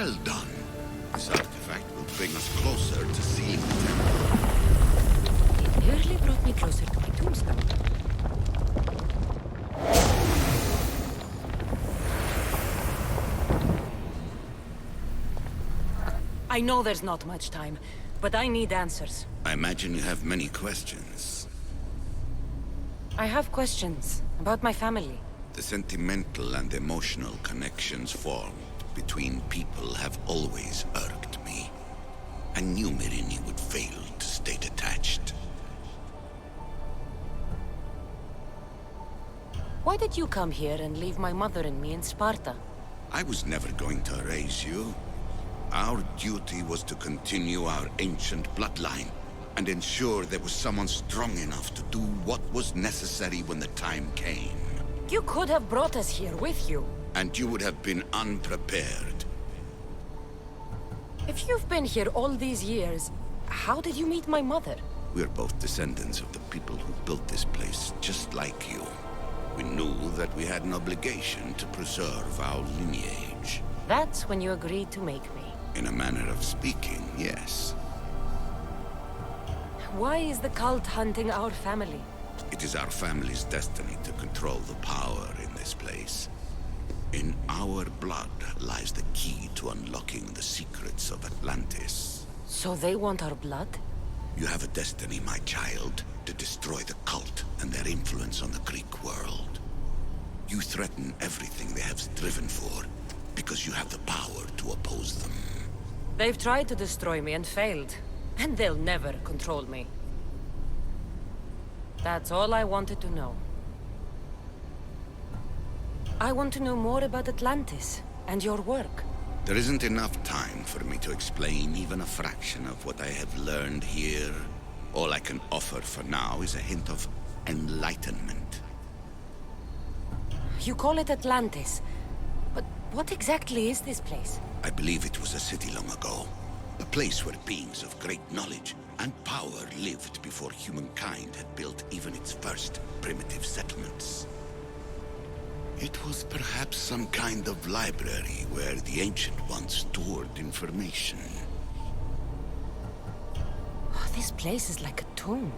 Well done. This artifact will bring us closer to seeing the temple. It nearly brought me closer to my tombstone. I know there's not much time, but I need answers. I imagine you have many questions. I have questions about my family. The sentimental and emotional connections formed between people have always irked me. I knew Myrini would fail to stay detached. Why did you come here and leave my mother and me in Sparta? I was never going to erase you. Our duty was to continue our ancient bloodline and ensure there was someone strong enough to do what was necessary when the time came. You could have brought us here with you. And you would have been unprepared. If you've been here all these years, how did you meet my mother? We're both descendants of the people who built this place, just like you. We knew that we had an obligation to preserve our lineage. That's when you agreed to make me. In a manner of speaking, yes. Why is the cult hunting our family? It is our family's destiny to control the power in this place. In our blood lies the key to unlocking the secrets of Atlantis. So they want our blood? You have a destiny, my child, to destroy the cult and their influence on the Greek world. You threaten everything they have striven for, because you have the power to oppose them. They've tried to destroy me and failed, and they'll never control me. That's all I wanted to know. I want to know more about Atlantis and your work. There isn't enough time for me to explain even a fraction of what I have learned here. All I can offer for now is a hint of enlightenment. You call it Atlantis, but what exactly is this place? I believe it was a city long ago. A place where beings of great knowledge and power lived before humankind had built even its first primitive settlements. It was perhaps some kind of library where the Ancient Ones stored information. Oh, this place is like a tomb.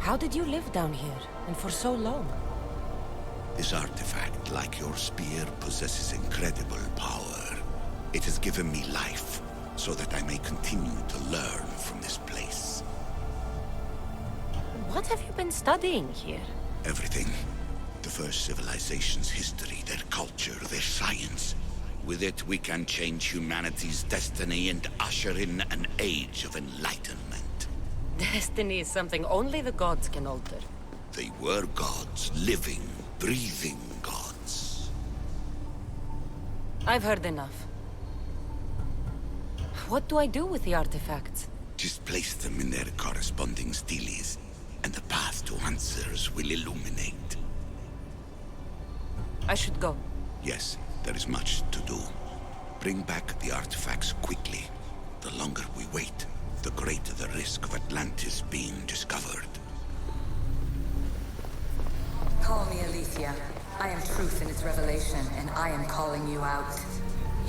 How did you live down here, and for so long? This artifact, like your spear, possesses incredible power. It has given me life, so that I may continue to learn from this place. What have you been studying here? Everything. The first civilization's history, their culture, their science. With it, we can change humanity's destiny and usher in an age of enlightenment. Destiny is something only the gods can alter. They were gods, living, breathing gods. I've heard enough. What do I do with the artifacts? Just place them in their corresponding steles, and the path to answers will illuminate. I should go. Yes, there is much to do. Bring back the artifacts quickly. The longer we wait, the greater the risk of Atlantis being discovered. Call me Aletheia. I am truth in its revelation, and I am calling you out.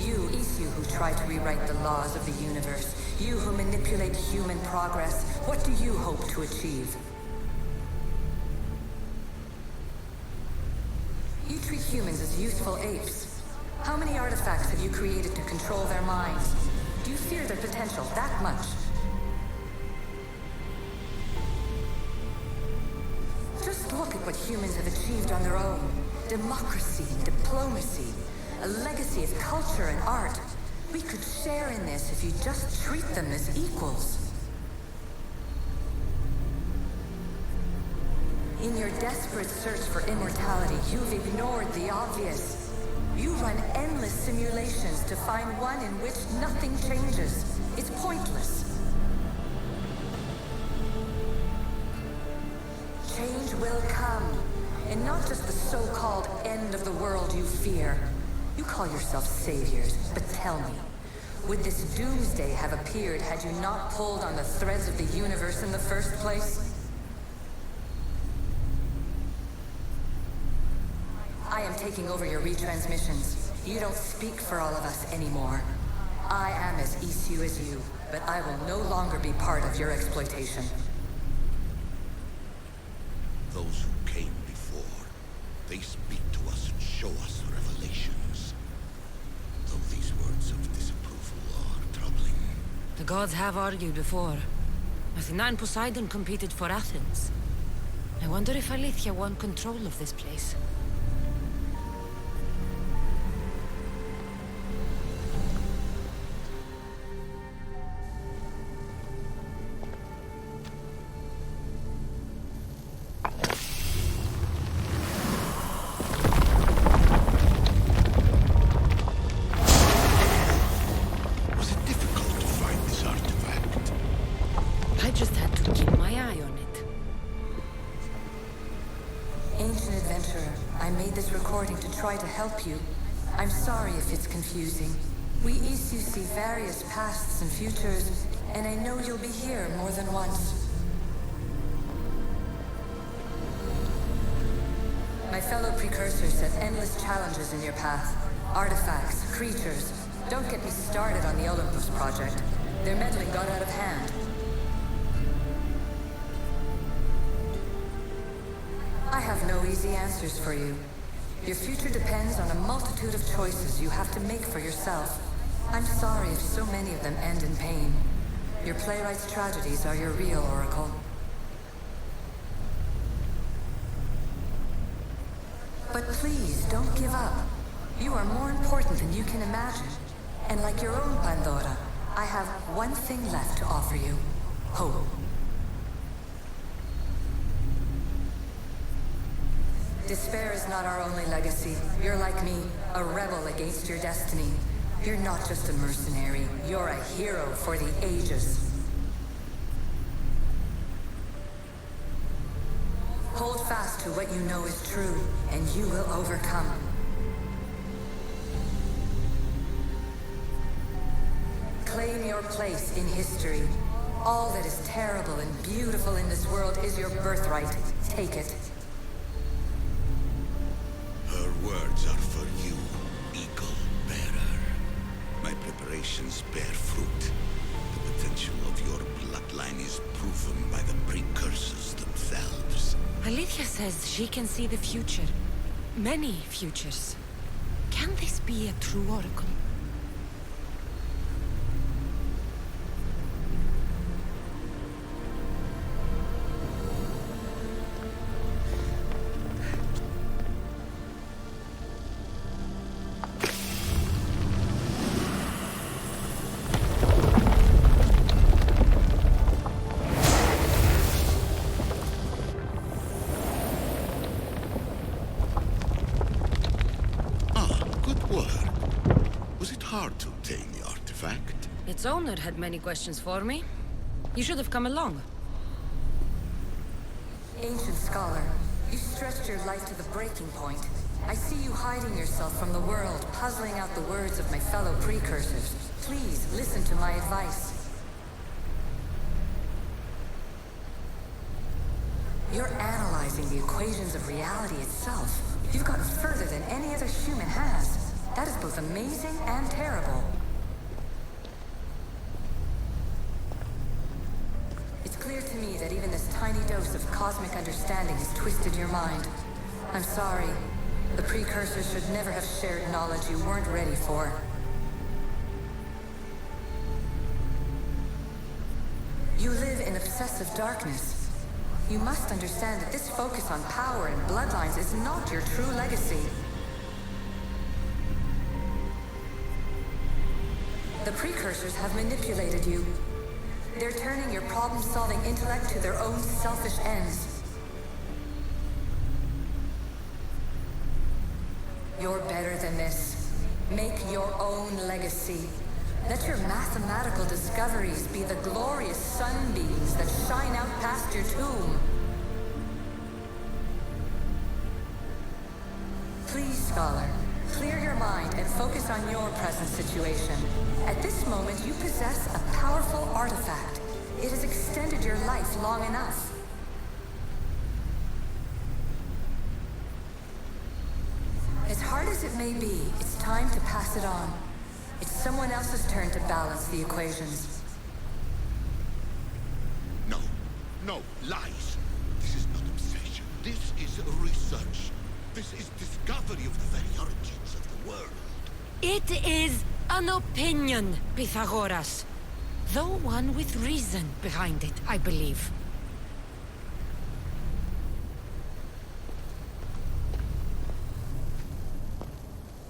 You, Isu, who try to rewrite the laws of the universe. You who manipulate human progress. What do you hope to achieve? You treat humans as useful apes. How many artifacts have you created to control their minds? Do you fear their potential that much? Just look at what humans have achieved on their own. Democracy and diplomacy. A legacy of culture and art. We could share in this if you just treat them as equals. In your desperate search for immortality, you've ignored the obvious. You run endless simulations to find one in which nothing changes. It's pointless. Change will come, and not just the so-called end of the world you fear. You call yourself saviors, but tell me, would this doomsday have appeared had you not pulled on the threads of the universe in the first place? I am taking over your retransmissions. You don't speak for all of us anymore. I am as ECU as you, but I will no longer be part of your exploitation. Those who came before, they speak to us and show us revelations. Though these words of disapproval are troubling. The gods have argued before. Athena and Poseidon competed for Athens. I wonder if Alethea won control of this place. Try to help you. I'm sorry if it's confusing. We ECU see various pasts and futures, and I know you'll be here more than once. My fellow precursors set endless challenges in your path. Artifacts, creatures. Don't get me started on the Olympus project. Their meddling got out of hand. I have no easy answers for you. Your future depends on a multitude of choices you have to make for yourself. I'm sorry if so many of them end in pain. Your playwright's tragedies are your real oracle. But please, don't give up. You are more important than you can imagine. And like your own Pandora, I have one thing left to offer you. Hope. Despair is not our only legacy. You're like me, a rebel against your destiny. You're not just a mercenary, you're a hero for the ages. Hold fast to what you know is true, and you will overcome. Claim your place in history. All that is terrible and beautiful in this world is your birthright. Take it. Her words are for you, eagle bearer. My preparations bear fruit. The potential of your bloodline is proven by the precursors themselves. Alethea says she can see the future. Many futures. Can this be a true oracle? Its owner had many questions for me. You should have come along. Ancient scholar, you stretched your life to the breaking point. I see you hiding yourself from the world, puzzling out the words of my fellow precursors. Please, listen to my advice. You're analyzing the equations of reality itself. You've gotten further than any other human has. That is both amazing and terrible. It's clear to me that even this tiny dose of cosmic understanding has twisted your mind. I'm sorry. The precursors should never have shared knowledge you weren't ready for. You live in obsessive darkness. You must understand that this focus on power and bloodlines is not your true legacy. The precursors have manipulated you. They're turning your problem-solving intellect to their own selfish ends. You're better than this. Make your own legacy. Let your mathematical discoveries be the glorious sunbeams that shine out past your tomb. Please, scholar, clear your mind and focus on your present situation. At this moment, you possess a powerful artifact. It has extended your life long enough. As hard as it may be, it's time to pass it on. It's someone else's turn to balance the equations. No, no, lies. This is not obsession. This is research. This is discovery of the very origins of the world. It is an opinion, Pythagoras. Though one with reason behind it, I believe.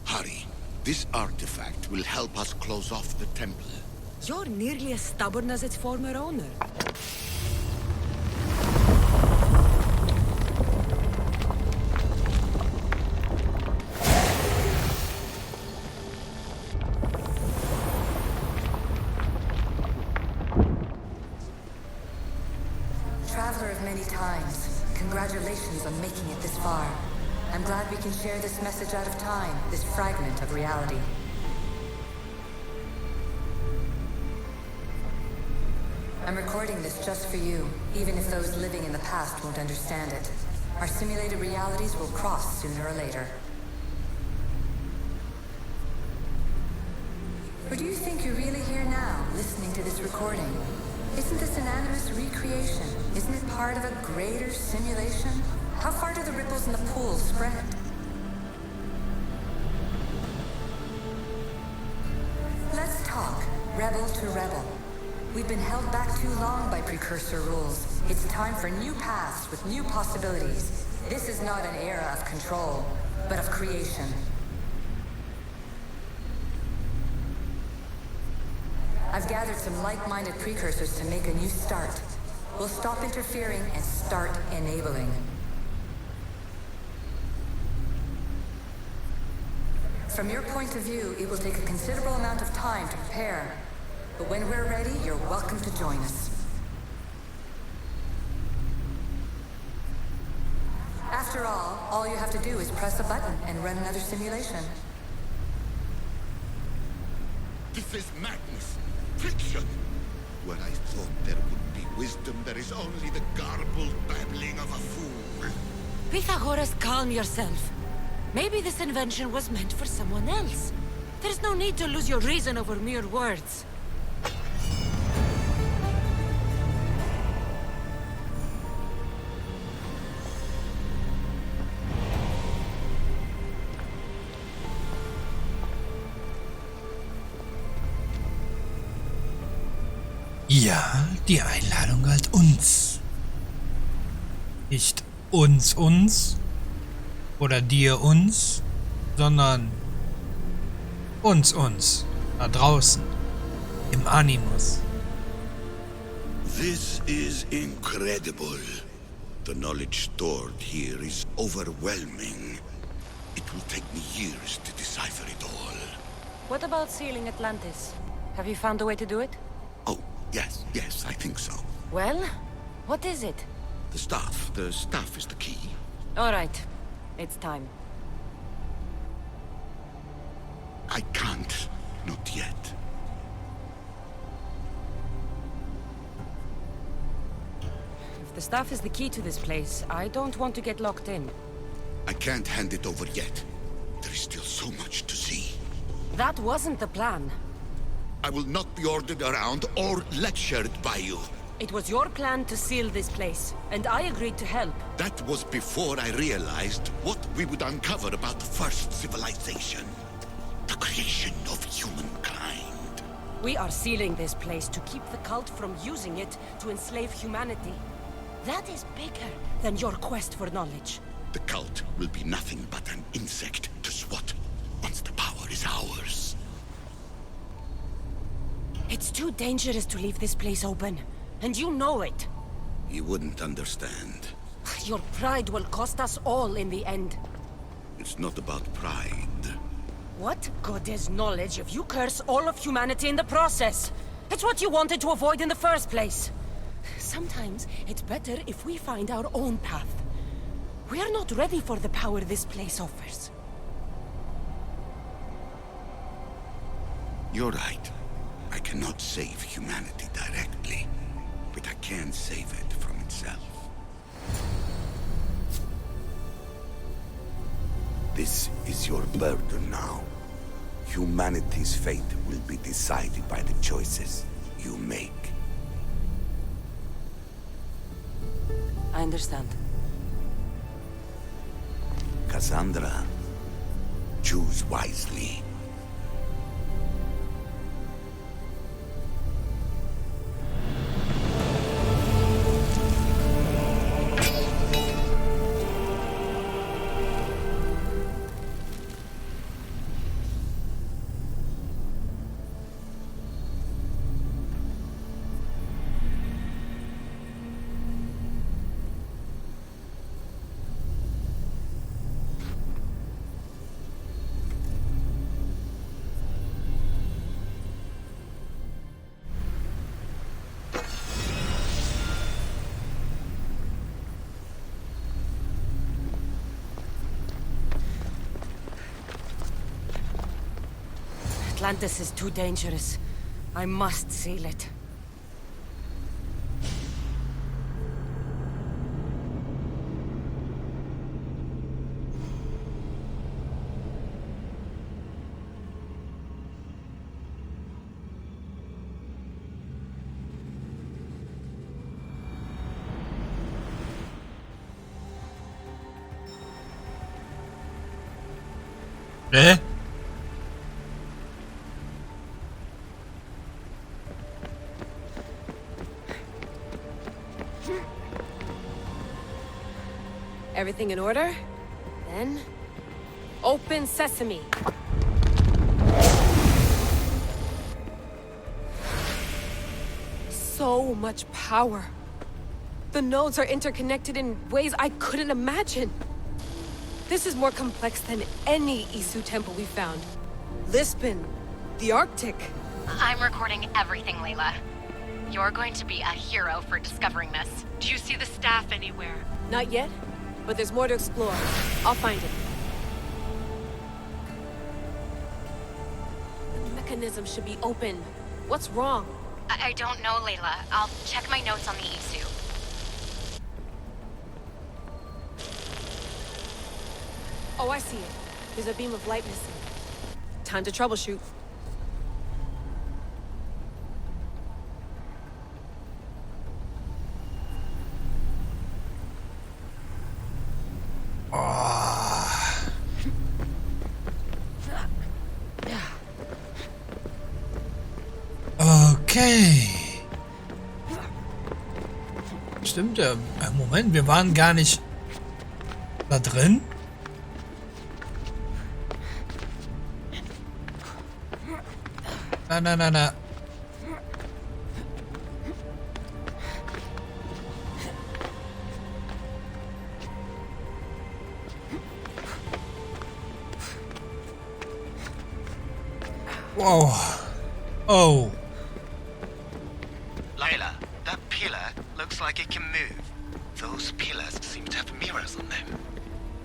Hurry. This artifact will help us close off the temple. You're nearly as stubborn as its former owner. Traveler of many times, congratulations on making it this far. I'm glad we can share this message out of time, this fragment of reality. I'm recording this just for you, even if those living in the past won't understand it. Our simulated realities will cross sooner or later. Or do you think you're really here now, listening to this recording? Isn't this an animus recreation? Isn't it part of a greater simulation? How far do the ripples in the pool spread? Let's talk, rebel to rebel. We've been held back too long by precursor rules. It's time for new paths with new possibilities. This is not an era of control, but of creation. I've gathered some like-minded precursors to make a new start. We'll stop interfering and start enabling. From your point of view, it will take a considerable amount of time to prepare. But when we're ready, you're welcome to join us. After all you have to do is press a button and run another simulation. This is madness. Fiction. Where I thought there would be wisdom, there is only the garbled babbling of a fool. Pythagoras, calm yourself. Maybe this invention was meant for someone else. There's no need to lose your reason over mere words. Ja, die Einladung galt uns. Nicht uns oder dir uns, sondern uns, da draußen, im Animus. This is incredible. The knowledge stored here is overwhelming. It will take me years to decipher it all. What about sealing Atlantis? Have you found a way to do it? Oh, yes, I think so. Well, what is it? The staff is the key. All right, it's time. I can't, not yet. If the staff is the key to this place, I don't want to get locked in. I can't hand it over yet. There is still so much to see. That wasn't the plan. I will not be ordered around or lectured by you. It was your plan to seal this place, and I agreed to help. That was before I realized what we would uncover about the first civilization. The creation of humankind. We are sealing this place to keep the cult from using it to enslave humanity. That is bigger than your quest for knowledge. The cult will be nothing but an insect to swat once the power is ours. It's too dangerous to leave this place open, and you know it. You wouldn't understand. Your pride will cost us all in the end. It's not about pride. What good is knowledge if you curse all of humanity in the process? It's what you wanted to avoid in the first place. Sometimes it's better if we find our own path. We are not ready for the power this place offers. You're right. I cannot save humanity directly, but I can save it from itself. This is your burden now. Humanity's fate will be decided by the choices you make. I understand. Cassandra, choose wisely. Atlantis is too dangerous. I must seal it. Eh? Everything in order? Then... open sesame! So much power! The nodes are interconnected in ways I couldn't imagine! This is more complex than any Isu temple we found. Lisbon, the Arctic. I'm recording everything, Layla. You're going to be a hero for discovering this. Do you see the staff anywhere? Not yet, but there's more to explore. I'll find it. The mechanism should be open. What's wrong? I don't know, Layla. I'll check my notes on the Isu. Oh, I see it. There's a beam of light missing. Time to troubleshoot. Okay. Stimmt, Moment, wir waren gar nicht da drin. Na. Whoa. Oh. Layla, that pillar looks like it can move. Those pillars seem to have mirrors on them.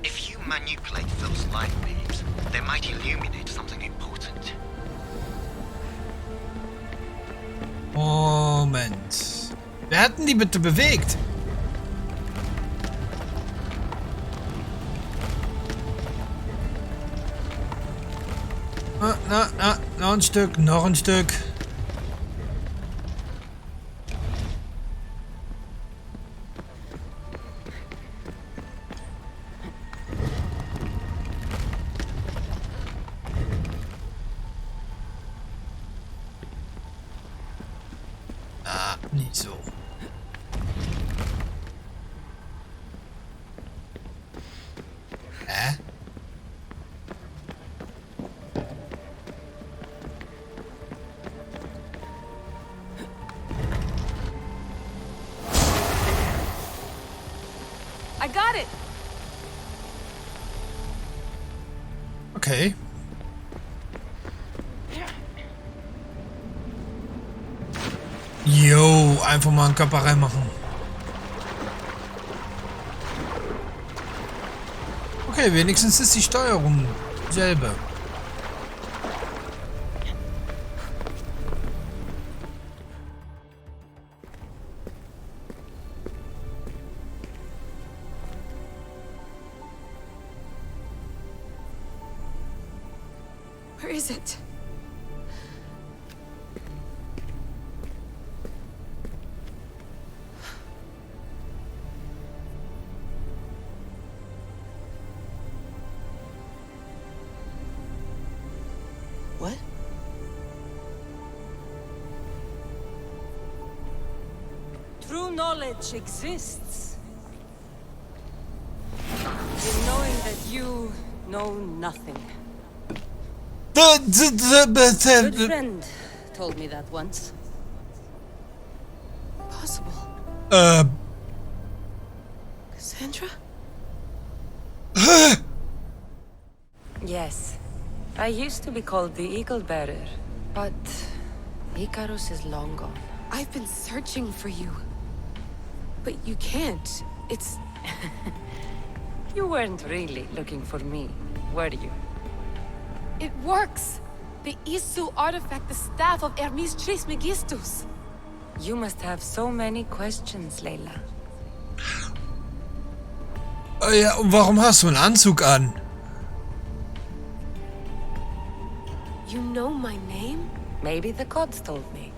If you manipulate those light beams, they might illuminate something important. Moment. Wer hat denn die bitte bewegt? Na, noch ein Stück, noch ein Stück. Nicht so. Hä? I got it! Okay. Jo, einfach mal einen Körper reinmachen. Okay, wenigstens ist die Steuerung selbe. Where Where is it? What? True knowledge exists. In knowing that you know nothing. Good friend told me that once. Possible. Cassandra? Yes. I used to be called the Eagle Bearer, but Icarus is long gone. I've been searching for you. But you can't. It's... You weren't really looking for me, were you? It works! The Isu artifact, the staff of Hermes Trismegistus. You must have so many questions, Layla. Ja, und warum hast du einen Anzug an? You know my name? Maybe the gods told me.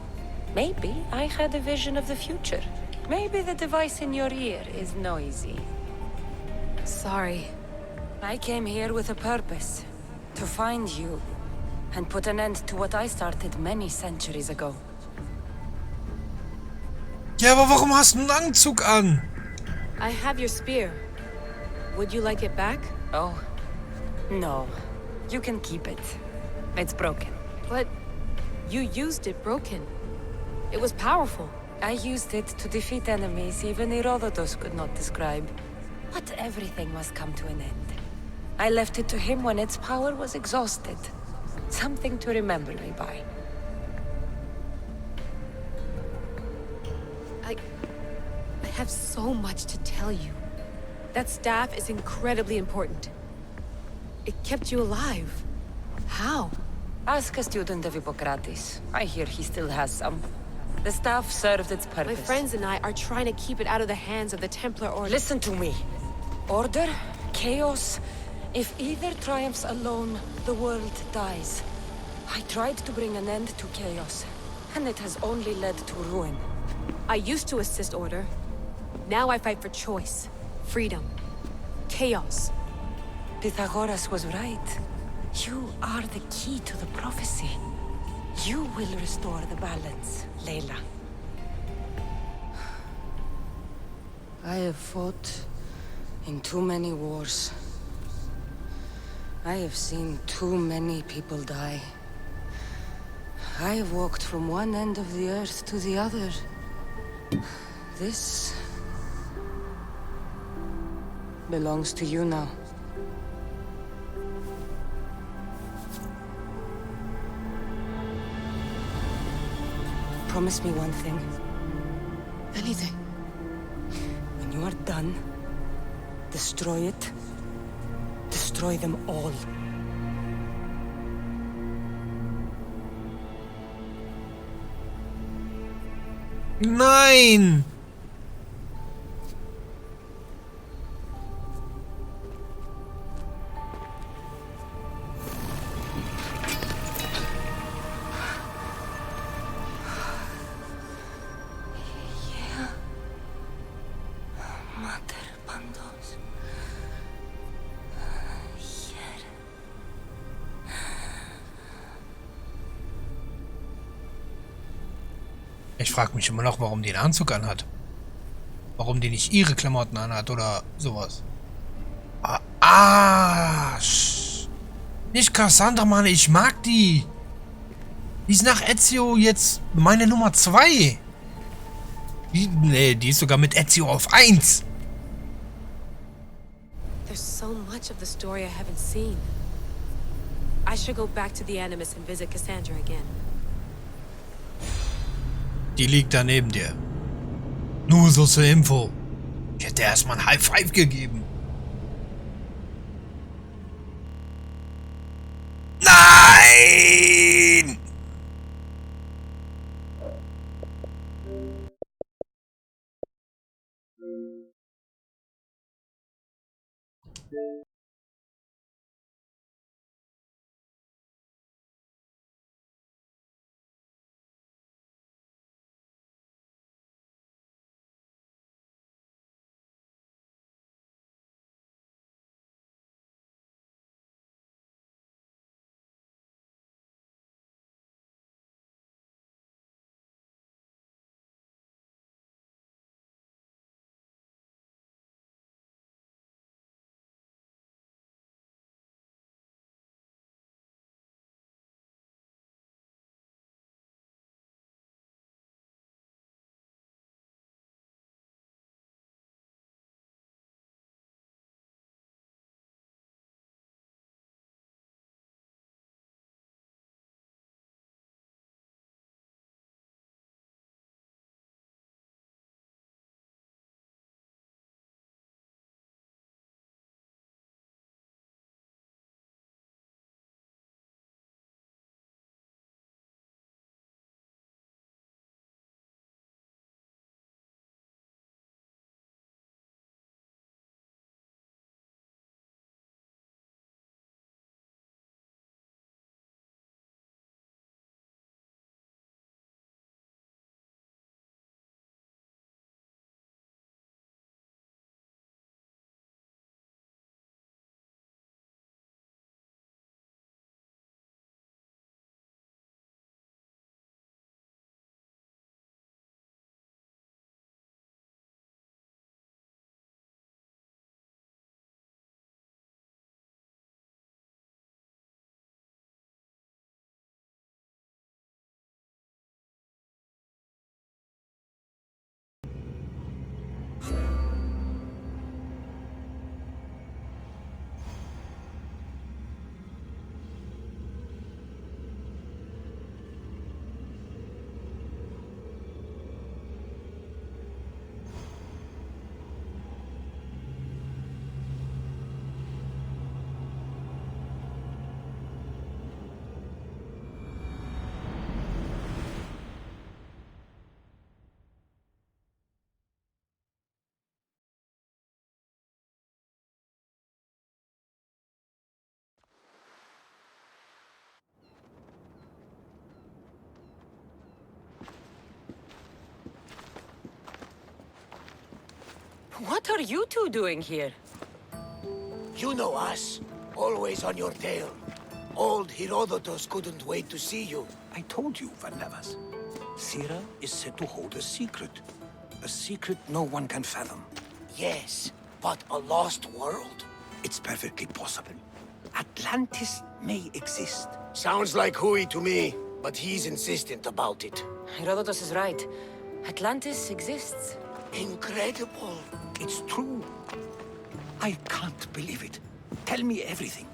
Maybe I had a vision of the future. Maybe the device in your ear is noisy. Sorry. I came here with a purpose. To find you. And put an end to what I started many centuries ago. Ja, aber warum hast du einen Anzug an? I have your spear. Would you like it back? Oh. No. You can keep it. It's broken. But you used it broken. It was powerful. I used it to defeat enemies even Herodotus could not describe. But everything must come to an end. I left it to him when its power was exhausted. Something to remember me by. I have so much to tell you. That staff is incredibly important. It kept you alive. How? Ask a student of Hippocrates. I hear he still has some. The staff served its purpose. My friends and I are trying to keep it out of the hands of the Templar Order. Listen to me. Order, chaos. If either triumphs alone, the world dies. I tried to bring an end to chaos, and it has only led to ruin. I used to assist Order. Now I fight for choice, freedom, chaos. Pythagoras was right. You are the key to the prophecy. You will restore the balance, Layla. I have fought in too many wars. I have seen too many people die. I have walked from one end of the earth to the other. This belongs to you now. Promise me one thing. Anything. When you are done, destroy it. Destroy them all. Nein! Ich frage mich immer noch, warum die einen Anzug anhat. Warum die nicht ihre Klamotten anhat oder sowas. Nicht Cassandra, Mann, ich mag die. Die ist nach Ezio jetzt meine Nummer 2. Die ist sogar mit Ezio auf 1. There's so much of the story I haven't seen. I should go back to the Animus and visit Cassandra again. Die liegt da neben dir. Nur so zur Info. Ich hätte erstmal ein High Five gegeben. Nein! What are you two doing here? You know us. Always on your tail. Old Herodotus couldn't wait to see you. I told you, Varnavas. Sira is said to hold a secret. A secret no one can fathom. Yes, but a lost world? It's perfectly possible. Atlantis may exist. Sounds like Hui to me, but he's insistent about it. Herodotus is right. Atlantis exists. Incredible. It's true. I can't believe it. Tell me everything.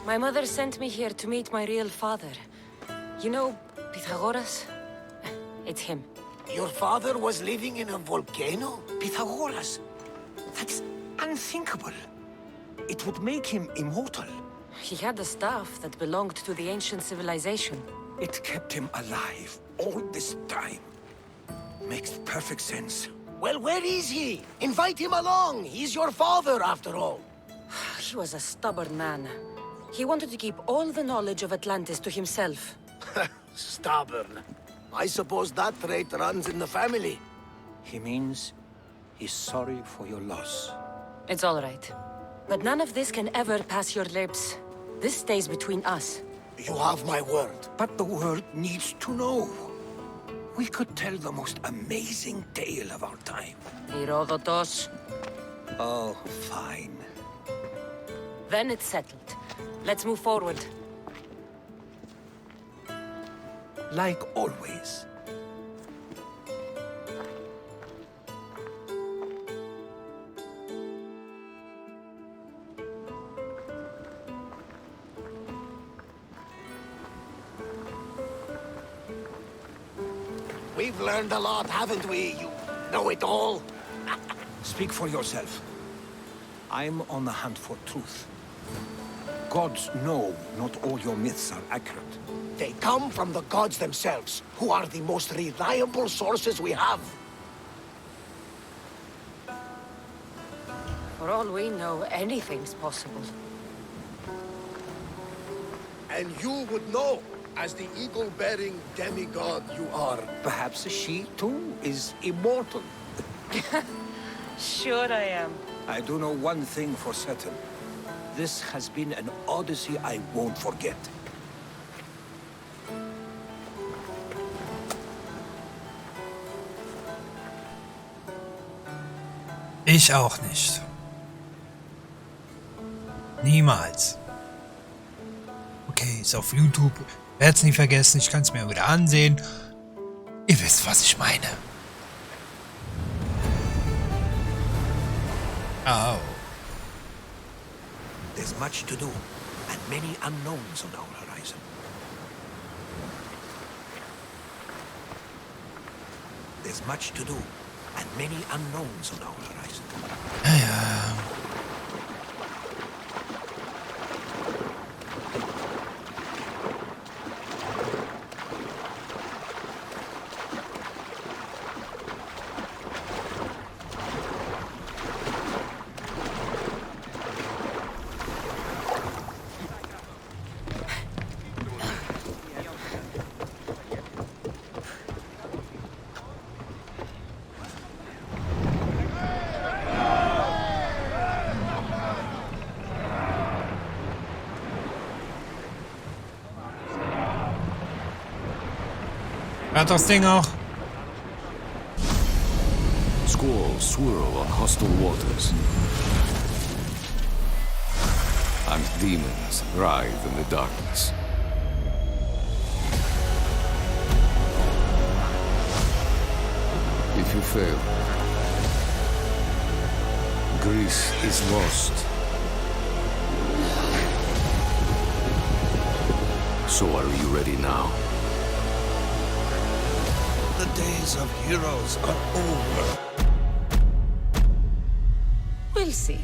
My mother sent me here to meet my real father. You know, Pythagoras? It's him. Your father was living in a volcano? Pythagoras. That's unthinkable. It would make him immortal. He had the staff that belonged to the ancient civilization. It kept him alive all this time. Makes perfect sense. Well, where is he? Invite him along. He's your father, after all. He was a stubborn man. He wanted to keep all the knowledge of Atlantis to himself. Stubborn. I suppose that trait runs in the family. He means he's sorry for your loss. It's all right. But none of this can ever pass your lips. This stays between us. You have my word. But the world needs to know. We could tell the most amazing tale of our time. Herodotus. Oh, fine. Then it's settled. Let's move forward. Like always. We've learned a lot, haven't we? You know it all. Speak for yourself. I'm on the hunt for truth. Gods know not all your myths are accurate. They come from the gods themselves, who are the most reliable sources we have. For all we know, anything's possible. And you would know, as the eagle-bearing demigod you are. Perhaps she, too, is immortal. Sure I am. I do know one thing for certain. This has been an Odyssey I won't forget. Ich auch nicht. Niemals. Okay, ist auf YouTube. Werde es nie vergessen. Ich kann es mir wieder ansehen. Ihr wisst, was ich meine. Oh. There's much to do, and many unknowns on our horizon. There's much to do, and many unknowns on our horizon. Ja. Hat das Ding auch? Squalls swirl on hostile waters, and demons writhe in the darkness. If you fail, Greece is lost. So are you ready now? The days of heroes are over. We'll see.